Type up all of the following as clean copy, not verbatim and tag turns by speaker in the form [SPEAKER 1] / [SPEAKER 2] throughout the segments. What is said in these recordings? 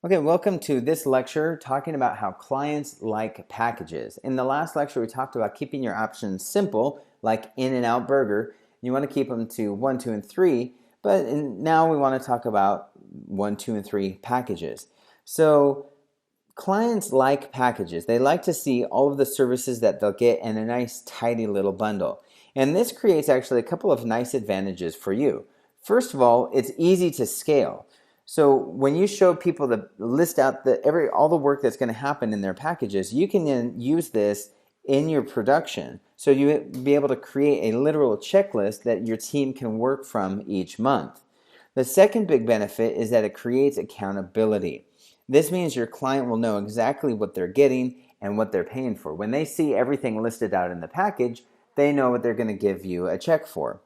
[SPEAKER 1] Okay, welcome to this lecture talking about how clients like packages. In the last lecture, we talked about keeping your options simple, like In-N-Out Burger. You want to keep them to 1, 2, and 3, but now we want to talk about 1, 2, and 3 packages. So clients like packages. They like to see all of the services that they'll get in a nice, tidy little bundle. And this creates actually a couple of nice advantages for you. First of all, it's easy to scale. So when you show people the list out all the work that's going to happen in their packages, you can then use this in your production. So you be able to create a literal checklist that your team can work from each month. The second big benefit is that it creates accountability. This means your client will know exactly what they're getting and what they're paying for. When they see everything listed out in the package, they know what they're going to give you a check for.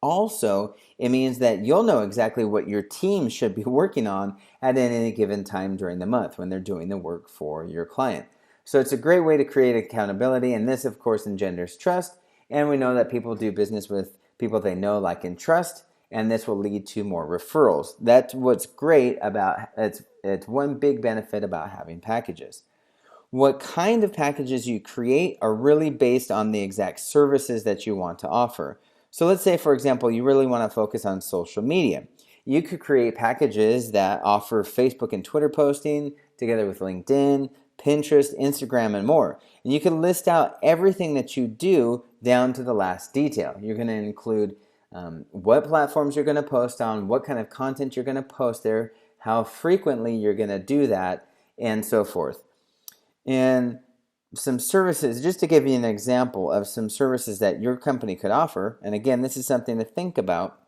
[SPEAKER 1] Also, it means that you'll know exactly what your team should be working on at any given time during the month when they're doing the work for your client. So it's a great way to create accountability, and this, of course, engenders trust. And we know that people do business with people they know, like, and trust, and this will lead to more referrals. That's what's great about it. It's one big benefit about having packages. What kind of packages you create are really based on the exact services that you want to offer. So let's say, for example, you really want to focus on social media. You could create packages that offer Facebook and Twitter posting together with LinkedIn, Pinterest, Instagram, and more. And you can list out everything that you do down to the last detail. You're going to include what platforms you're going to post on, what kind of content you're going to post there, how frequently you're going to do that, and so forth. And some services, just to give you an example of some services that your company could offer, and again, this is something to think about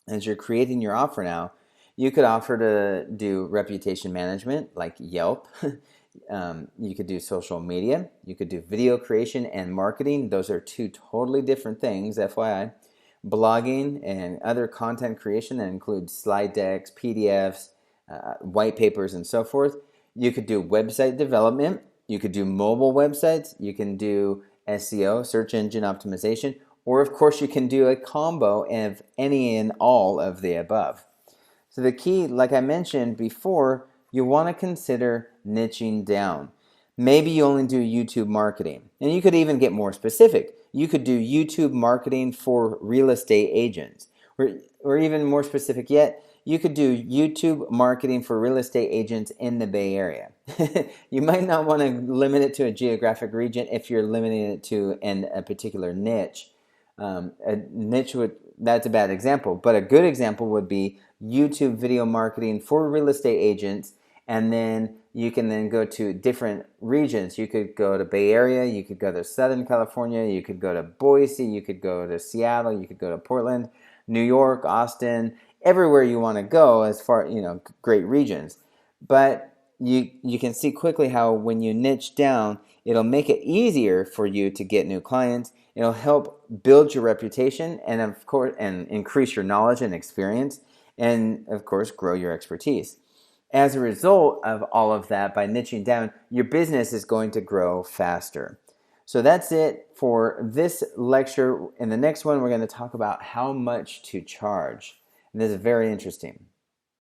[SPEAKER 1] as you're creating your offer now. You could offer to do reputation management like Yelp. You could do social media. You could do video creation and marketing. Those are two totally different things, FYI. Blogging and other content creation that includes slide decks, PDFs, white papers, and so forth. You could do website development. You could do mobile websites. You can do SEO, search engine optimization, or of course you can do a combo of any and all of the above. So the key, like I mentioned before, you want to consider niching down. Maybe you only do YouTube marketing, and you could even get more specific. You could do YouTube marketing for real estate agents, or even more specific yet, you could do YouTube marketing for real estate agents in the Bay Area. You might not want to limit it to a geographic region if you're limiting it to a particular niche. That's a bad example, but a good example would be YouTube video marketing for real estate agents, and then you can then go to different regions. You could go to Bay Area, you could go to Southern California, you could go to Boise, you could go to Seattle, you could go to Portland, New York, Austin, everywhere you want to go as far, great regions. But you can see quickly how when you niche down, it'll make it easier for you to get new clients. It'll help build your reputation and of course and increase your knowledge and experience, and of course grow your expertise. As a result of all of that, by niching down, your business is going to grow faster. So that's it for this lecture. In the next one, we're going to talk about how much to charge. And this is very interesting.